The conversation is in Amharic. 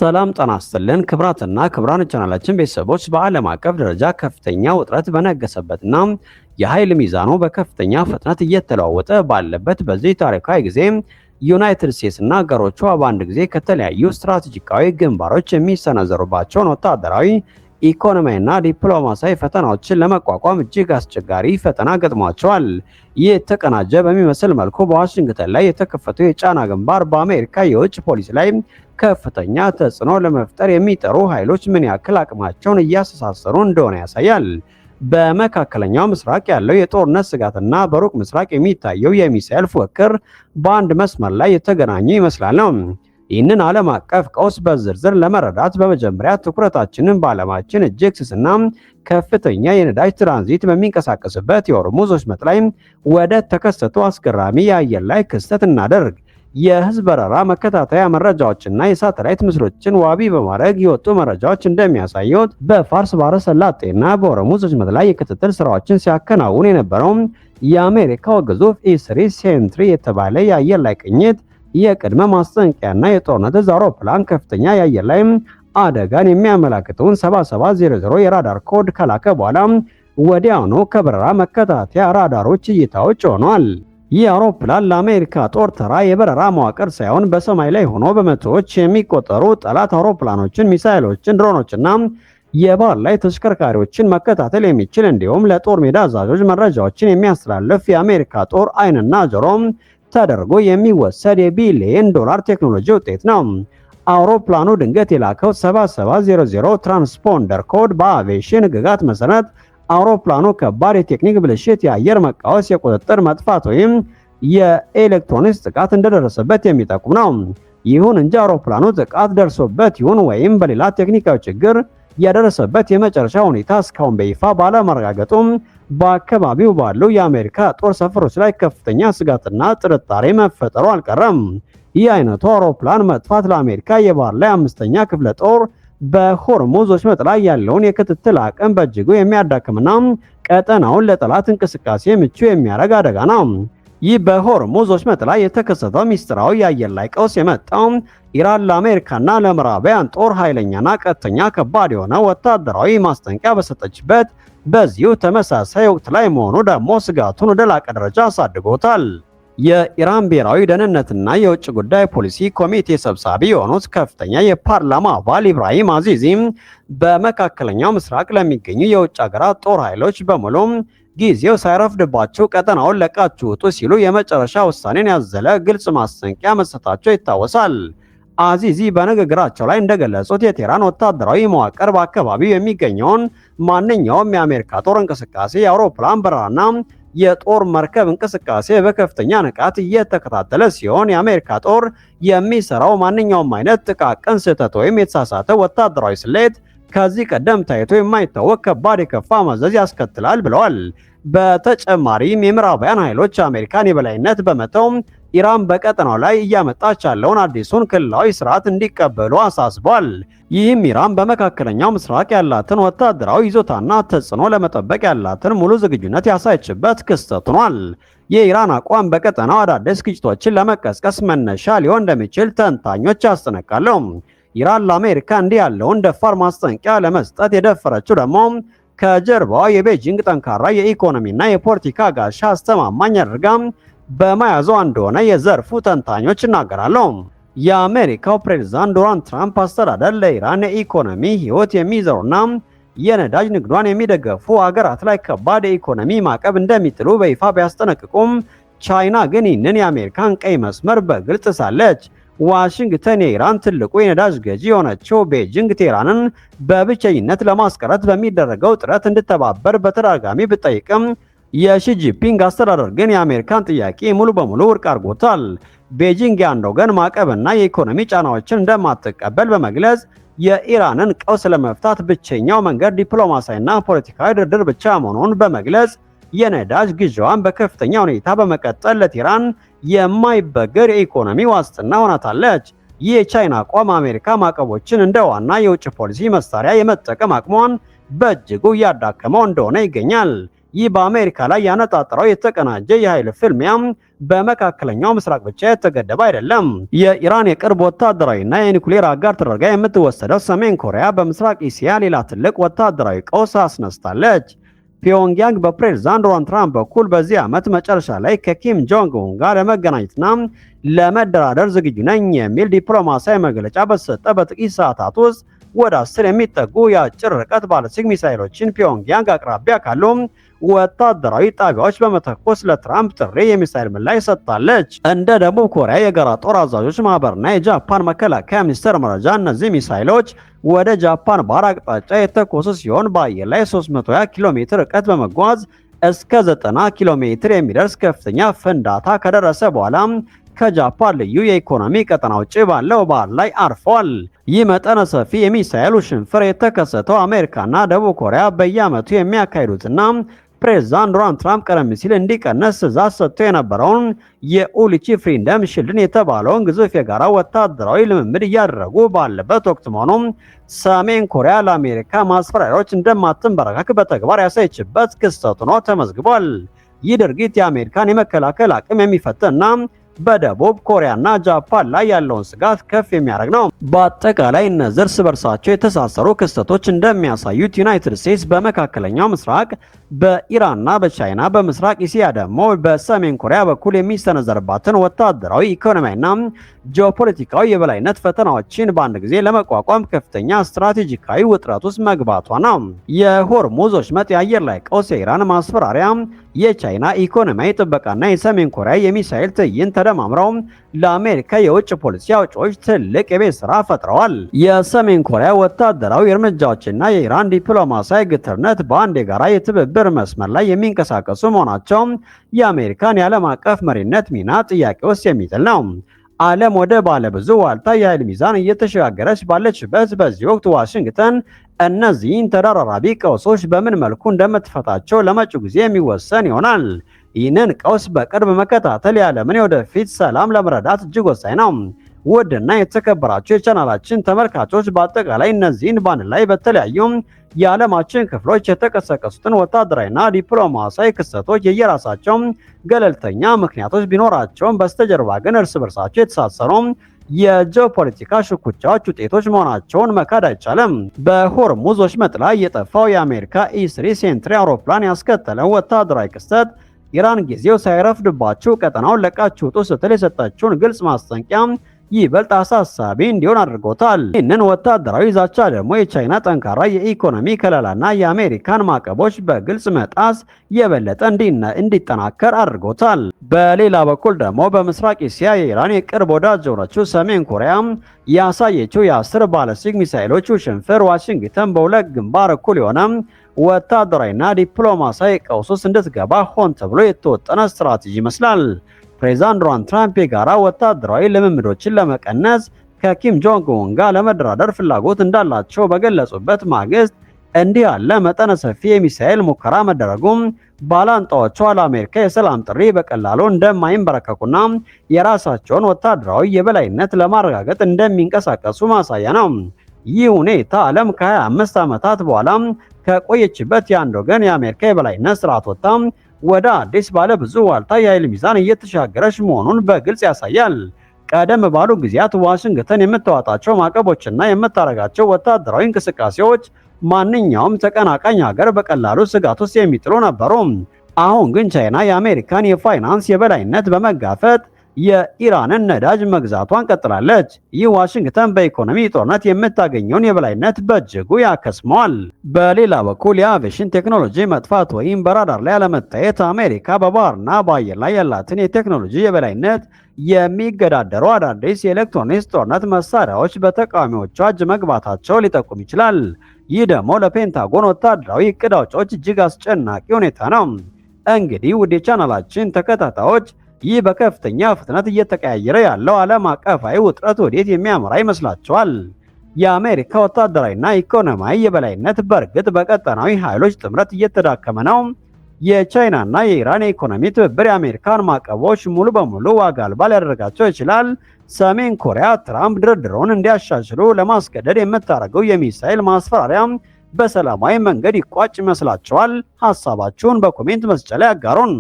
ሰላም ጤና ይስጥልን ክብራትና ክብራን ቻናላችን ቤተሰቦች በዓለም አቀፍ ደረጃ ከፍተኛ ውጥረት በነገሰበትና የኃይል ሚዛኑ በከፍተኛ ፍጥነት እየተለዋወጠ ባለበት በዚህ ታሪካዊ ጊዜ ዩናይትድ ስቴትስ እና አገሮቿ በአንድ ጊዜ ከተለያዩ ስትራቴጂካዊ ግንባሮች የሚሰነዘሩባቸውን ወታደራዊ ኢኮኖሚያዊና ዲፕሎማሲያዊ ፈተናዎችን ለመቋቋም እጅግ አስቸጋሪ ፈተና ገጥሟቸዋል። ይህ የተቀናጀ በሚመስል መልኩ በዋሽንግተን ላይ የተከፈተው የጫና ግንባር በአሜሪካ የውጭ ፖሊሲ ላይ ከፍተኛ ተጽዕኖ ለመፍጠር የሚጠሩ ኃይሎች ምን ያክል አቅማቸውን እያስተሳሰሩ እንደሆነ ያሳያል። በመካከለኛው ምስራቅ ያለው የጦርነት ስጋትና በሩቅ ምስራቅ የሚታየው የሚሳኤል ፉክክር በአንድ መስመር ላይ የተገናኙ ይመስላል ነው። ይህንን ዓለም አቀፍ ቀውስ በዝርዝር ለመረዳት በመጀመሪያ ትኩረታችንን በዓለማችን እጅግ ስስና ከፍተኛ የነዳጅ ትራንዚት በሚንቀሳቀስበት የሆርሙዝ ወሽመጥ ላይ ወደ ተከሰተው አስገራሚ የአየር ላይ ክስተት እናደርግ። የህዝብ በረራ መከታተያ መረጃዎችና የሳተላይት ምስሎችን ዋቢ በማድረግ የወጡ መረጃዎች እንደሚያሳዩት በፋርስ ባህረ ሰላጤና በሆርሙዝ ወሽመጥ ላይ የክትትል ስራዎችን ሲያከናውን የነበረው የአሜሪካው ግዙፍ ኢስሪ ሴንትሪ የተባለ የአየር ላይ ቅኝት የቅድመ ማስጠንቀቂያና የጦርነት እዝ አውሮፕላን ከፍተኛ የአየር ላይ አደጋን የሚያመላክተውን 7700 የራዳር ኮድ ከላከ በኋላ ወዲያውኑ ከበረራ መከታተያ ራዳሮች እይታዎች ሆኗል። ይህ አውሮፕላን ለአሜሪካ ጦር ተራ የበረራ መዋቅር ሳይሆን በሰማይ ላይ ሆኖ በመቶዎች የሚቆጠሩ ጠላት አውሮፕላኖችን፣ ሚሳኤሎችን፣ ድሮኖችና የባህር ላይ ተሽከርካሪዎችን መከታተል የሚችል እንዲሁም ለጦር ሜዳ አዛዦች መረጃዎችን የሚያስተላልፍ የአሜሪካ ጦር ዓይንና ጆሮም ተደርጎ የሚወሰድ የቢሊየን ዶላር ቴክኖሎጂ ውጤት ነው። አውሮፕላኑ ድንገት የላከው 7700 ትራንስፖንደር ኮድ በአቪዬሽን ሕግጋት መሰረት አውሮፕላኑ ከባድ የቴክኒክ ብልሽት፣ የአየር መቃወስ፣ የቁጥጥር መጥፋት ወይም የኤሌክትሮኒክስ ጥቃት እንደደረሰበት የሚጠቁም ነው። ይሁን እንጂ አውሮፕላኑ ጥቃት ደርሶበት ይሁን ወይም በሌላ ቴክኒካዊ ችግር የደረሰበት የመጨረሻ ሁኔታ እስካሁን በይፋ ባለመረጋገጡም በአካባቢው ባሉ የአሜሪካ ጦር ሰፈሮች ላይ ከፍተኛ ስጋትና ጥርጣሬ መፈጠሩ አልቀረም። ይህ አይነቱ አውሮፕላን መጥፋት ለአሜሪካ የባህር ላይ 5ኛ ክፍለ ጦር በሆርሙዝ ወሽመጥ ላይ ያለውን የክትትል አቅም በእጅጉ የሚያዳክምና ቀጠናውን ለጠላት እንቅስቃሴ ምቹ የሚያደርግ አደጋ ነው። ይህ በሆርሙዝ ወሽመጥ ላይ የተከሰተው ሚስጥራዊ የአየር ላይ ቀውስ የመጣው ኢራን ለአሜሪካና ለምዕራባውያን ጦር ኃይለኛና ቀጥተኛ ከባድ የሆነ ወታደራዊ ማስጠንቀቂያ በሰጠችበት በዚሁ ተመሳሳይ ወቅት ላይ መሆኑ ደግሞ ስጋቱን ወደ ላቀ ደረጃ አሳድጎታል። የኢራን ብሔራዊ ደህንነትና የውጭ ጉዳይ ፖሊሲ ኮሚቴ ሰብሳቢ የሆኑት ከፍተኛ የፓርላማ አባል ኢብራሂም አዚዚም በመካከለኛው ምስራቅ ለሚገኙ የውጭ ሀገራት ጦር ኃይሎች በሙሉ ጊዜው ሳይረፍድባቸው ቀጠናውን ለቃችሁ ውጡ ሲሉ የመጨረሻ ውሳኔን ያዘለ ግልጽ ማስጠንቀቂያ መስጠታቸው ይታወሳል። አዚዚ በንግግራቸው ላይ እንደገለጹት የቴህራን ወታደራዊ መዋቅር በአካባቢው የሚገኘውን ማንኛውም የአሜሪካ ጦር እንቅስቃሴ፣ የአውሮፕላን በረራና የጦር መርከብ እንቅስቃሴ በከፍተኛ ንቃት እየተከታተለ ሲሆን የአሜሪካ ጦር የሚሰራው ማንኛውም አይነት ጥቃቅን ስህተት ወይም የተሳሳተ ወታደራዊ ስሌት ከዚህ ቀደም ታይቶ የማይታወቅ ከባድ የከፋ መዘዝ ያስከትላል ብለዋል። በተጨማሪም የምዕራባውያን ኃይሎች አሜሪካን የበላይነት በመተው ኢራን በቀጠናው ላይ እያመጣች ያለውን አዲሱን ክልላዊ ስርዓት እንዲቀበሉ አሳስቧል። ይህም ኢራን በመካከለኛው ምስራቅ ያላትን ወታደራዊ ይዞታና ተጽዕኖ ለመጠበቅ ያላትን ሙሉ ዝግጁነት ያሳየችበት ክስተት ሆኗል። የኢራን አቋም በቀጠናው አዳዲስ ግጭቶችን ለመቀስቀስ መነሻ ሊሆን እንደሚችል ተንታኞች ያስጠነቅቃሉ። ኢራን ለአሜሪካ እንዲህ ያለውን ደፋር ማስጠንቀቂያ ለመስጠት የደፈረችው ደግሞ ከጀርባዋ የቤጂንግ ጠንካራ የኢኮኖሚና የፖለቲካ ጋሻ አስተማማኝ አድርጋ በመያዟ እንደሆነ የዘርፉ ተንታኞች ይናገራሉ። የአሜሪካው ፕሬዝዳንት ዶናልድ ትራምፕ አስተዳደር ለኢራን የኢኮኖሚ ህይወት የሚዘሩና የነዳጅ ንግዷን የሚደገፉ አገራት ላይ ከባድ የኢኮኖሚ ማዕቀብ እንደሚጥሉ በይፋ ቢያስጠነቅቁም ቻይና ግን ይህንን የአሜሪካን ቀይ መስመር በግልጽ ሳለች። ዋሽንግተን የኢራን ትልቁ የነዳጅ ገዢ የሆነችው ቤጂንግ ቴህራንን በብቸኝነት ለማስቀረት በሚደረገው ጥረት እንድተባበር በተደጋጋሚ ብጠይቅም የሺጂፒንግ አስተዳደር ግን የአሜሪካን ጥያቄ ሙሉ በሙሉ ውድቅ አድርጎታል። ቤጂንግ የአንድ ወገን ማዕቀብና የኢኮኖሚ ጫናዎችን እንደማትቀበል በመግለጽ የኢራንን ቀውስ ለመፍታት ብቸኛው መንገድ ዲፕሎማሲያዊና ፖለቲካዊ ድርድር ብቻ መሆኑን በመግለጽ የነዳጅ ግዢዋን በከፍተኛ ሁኔታ በመቀጠል ለቴህራን የማይበገር የኢኮኖሚ ዋስትና ሆናታለች። ይህ የቻይና አቋም አሜሪካ ማዕቀቦችን እንደ ዋና የውጭ ፖሊሲ መሳሪያ የመጠቀም አቅሟን በእጅጉ እያዳከመው እንደሆነ ይገኛል። ይህ በአሜሪካ ላይ ያነጣጠረው የተቀናጀ የኃይል ፍልሚያ በመካከለኛው ምስራቅ ብቻ የተገደበ አይደለም። የኢራን የቅርብ ወታደራዊና የኒኩሌር አጋር ተደርጋ የምትወሰደው ሰሜን ኮሪያ በምስራቅ እስያ ሌላ ትልቅ ወታደራዊ ቀውስ አስነስታለች። ፒዮንግያንግ በፕሬዝዳንት ዶናልድ ትራምፕ በኩል በዚህ ዓመት መጨረሻ ላይ ከኪም ጆንግ ኡን ጋር ለመገናኘትና ለመደራደር ዝግጁ ነኝ የሚል ዲፕሎማሲያዊ መግለጫ በተሰጠ በጥቂት ሰዓታት ውስጥ ወደ 10 የሚጠጉ የአጭር ርቀት ባለስቲክ ሚሳይሎችን ፒዮንግያንግ አቅራቢያ ካሉ ወታደራዊ ጣቢያዎች በመተኮስ ለትራምፕ ጥሪ የሚሳይል ምላሽ ሰጥታለች። እንደ ደቡብ ኮሪያ የጋራ ጦር አዛዦች ማህበርና የጃፓን መከላከያ ሚኒስቴር መረጃ እነዚህ ሚሳይሎች ወደ ጃፓን ባህር አቅጣጫ የተኮሱ ሲሆን በአየር ላይ 320 ኪሎ ሜትር ርቀት በመጓዝ እስከ 90 ኪሎ ሜትር የሚደርስ ከፍተኛ ፍንዳታ ከደረሰ በኋላ ከጃፓን ልዩ የኢኮኖሚ ቀጠና ውጭ ባለው ባህር ላይ አርፏል። ይህ መጠነ ሰፊ የሚሳኤል ውሽንፍር የተከሰተው አሜሪካና ደቡብ ኮሪያ በየዓመቱ የሚያካሂዱትና ፕሬዝዳንት ዶናልድ ትራምፕ ቀደም ሲል እንዲቀነስ ትዕዛዝ ሰጥቶ የነበረውን የኡልቺ ፍሪደም ሺልድን የተባለውን ግዙፍ የጋራ ወታደራዊ ልምምድ እያደረጉ ባለበት ወቅት መሆኑም ሰሜን ኮሪያ ለአሜሪካ ማስፈራሪያዎች እንደማትንበረከክ በተግባር ያሳየችበት ክስተት ሆኖ ተመዝግቧል። ይህ ድርጊት የአሜሪካን የመከላከል አቅም የሚፈትንና በደቡብ ኮሪያና ጃፓን ላይ ያለውን ስጋት ከፍ የሚያደርግ ነው። በአጠቃላይ እነዚህ እርስ በርሳቸው የተሳሰሩ ክስተቶች እንደሚያሳዩት ዩናይትድ ስቴትስ በመካከለኛው ምስራቅ፣ በኢራንና በቻይና፣ በምስራቅ እስያ ደግሞ በሰሜን ኮሪያ በኩል የሚሰነዘርባትን ወታደራዊ፣ ኢኮኖሚያዊና ጂኦፖለቲካዊ የበላይነት ፈተናዎችን በአንድ ጊዜ ለመቋቋም ከፍተኛ ስትራቴጂካዊ ውጥረት ውስጥ መግባቷ ነው። የሆርሙዝ ወሽመጥ የአየር ላይ ቀውስ፣ የኢራን ማስፈራሪያ፣ የቻይና ኢኮኖሚያዊ ጥበቃና የሰሜን ኮሪያ የሚሳኤል ትዕይንት ተደማምረው ለአሜሪካ የውጭ ፖሊሲ አውጪዎች ትልቅ የቤት ስራ ፈጥረዋል። የሰሜን ኮሪያ ወታደራዊ እርምጃዎችና የኢራን ዲፕሎማሲያዊ ግትርነት በአንድ የጋራ የትብብር መስመር ላይ የሚንቀሳቀሱ መሆናቸው የአሜሪካን የዓለም አቀፍ መሪነት ሚና ጥያቄ ውስጥ የሚጥል ነው። ዓለም ወደ ባለብዙ ዋልታ የኃይል ሚዛን እየተሸጋገረች ባለችበት በዚህ ወቅት ዋሽንግተን እነዚህን ተደራራቢ ቀውሶች በምን መልኩ እንደምትፈታቸው ለመጪው ጊዜ የሚወሰን ይሆናል። ይህንን ቀውስ በቅርብ መከታተል የዓለምን የወደፊት ሰላም ለመረዳት እጅግ ወሳኝ ነው። ውድና የተከበራችሁ የቻናላችን ተመልካቾች በአጠቃላይ እነዚህን በአንድ ላይ በተለያዩ የዓለማችን ክፍሎች የተቀሰቀሱትን ወታደራዊና ዲፕሎማሲያዊ ክስተቶች የየራሳቸው ገለልተኛ ምክንያቶች ቢኖራቸውም በስተጀርባ ግን እርስ በርሳቸው የተሳሰሩ የጂኦፖለቲካ ሽኩቻዎች ውጤቶች መሆናቸውን መካድ አይቻልም። በሆርሙዝ ወሽመጥ ላይ የጠፋው የአሜሪካ E3 ሴንትሪ አውሮፕላን ያስከተለው ወታደራዊ ክስተት ኢራን ጊዜው ሳይረፍድባችሁ ቀጠናውን ለቃችሁ ውጡ ስትል የሰጠችውን ግልጽ ማስጠንቀቂያ ይበልጥ አሳሳቢ እንዲሆን አድርጎታል። ይህንን ወታደራዊ ዛቻ ደግሞ የቻይና ጠንካራ የኢኮኖሚ ከለላና የአሜሪካን ማዕቀቦች በግልጽ መጣስ የበለጠ እንዲጠናከር አድርጎታል። በሌላ በኩል ደግሞ በምስራቅ እስያ የኢራን የቅርብ ወዳጅ የሆነችው ሰሜን ኮሪያ ያሳየችው የ10 ባለስቲክ ሚሳይሎች ውሽንፍር ዋሽንግተን በሁለት ግንባር እኩል የሆነ ወታደራዊና ዲፕሎማሲያዊ ቀውስ ውስጥ እንድትገባ ሆን ተብሎ የተወጠነ ስትራቴጂ ይመስላል። ፕሬዝዳንት ዶናልድ ትራምፕ የጋራ ወታደራዊ ልምምዶችን ለመቀነስ ከኪም ጆንግ ኡን ጋር ለመደራደር ፍላጎት እንዳላቸው በገለጹበት ማግስት እንዲህ ያለ መጠነ ሰፊ የሚሳኤል ሙከራ መደረጉም ባላንጣዎቿ ለአሜሪካ የሰላም ጥሪ በቀላሉ እንደማይንበረከኩና የራሳቸውን ወታደራዊ የበላይነት ለማረጋገጥ እንደሚንቀሳቀሱ ማሳያ ነው። ይህ ሁኔታ ዓለም ከ25 ዓመታት በኋላ ከቆየችበት የአንድ ወገን የአሜሪካ የበላይነት ስርዓት ወጥታ ወደ አዲስ ባለ ብዙ ዋልታ የኃይል ሚዛን እየተሻገረች መሆኑን በግልጽ ያሳያል። ቀደም ባሉ ጊዜያት ዋሽንግተን የምታወጣቸው ማዕቀቦችና የምታደርጋቸው ወታደራዊ እንቅስቃሴዎች ማንኛውም ተቀናቃኝ ሀገር በቀላሉ ስጋት ውስጥ የሚጥሉ ነበሩ። አሁን ግን ቻይና የአሜሪካን የፋይናንስ የበላይነት በመጋፈጥ የኢራንን ነዳጅ መግዛቷን ቀጥላለች። ይህ ዋሽንግተን በኢኮኖሚ ጦርነት የምታገኘውን የበላይነት በእጅጉ ያከስመዋል። በሌላ በኩል የአቪዬሽን ቴክኖሎጂ መጥፋት ወይም በራዳር ላይ አለመታየት አሜሪካ በባህርና በአየር ላይ ያላትን የቴክኖሎጂ የበላይነት የሚገዳደሩ አዳዲስ የኤሌክትሮኒክስ ጦርነት መሳሪያዎች በተቃዋሚዎቿ እጅ መግባታቸው ሊጠቁም ይችላል። ይህ ደግሞ ለፔንታጎን ወታደራዊ እቅድ አውጪዎች እጅግ አስጨናቂ ሁኔታ ነው። እንግዲህ ውድ የቻናላችን ተከታታዮች ይህ በከፍተኛ ፍጥነት እየተቀያየረ ያለው ዓለም አቀፋዊ ውጥረት ወዴት የሚያመራ ይመስላችኋል? የአሜሪካ ወታደራዊና ኢኮኖሚያዊ የበላይነት በእርግጥ በቀጠናዊ ኃይሎች ጥምረት እየተዳከመ ነው። የቻይናና የኢራን የኢኮኖሚ ትብብር የአሜሪካን ማዕቀቦች ሙሉ በሙሉ ዋጋ አልባ ሊያደርጋቸው ይችላል። ሰሜን ኮሪያ ትራምፕ ድርድሩን እንዲያሻሽሉ ለማስገደድ የምታደርገው የሚሳኤል ማስፈራሪያ በሰላማዊ መንገድ ይቋጭ ይመስላችኋል? ሐሳባችሁን በኮሜንት መስጫ ላይ አጋሩን።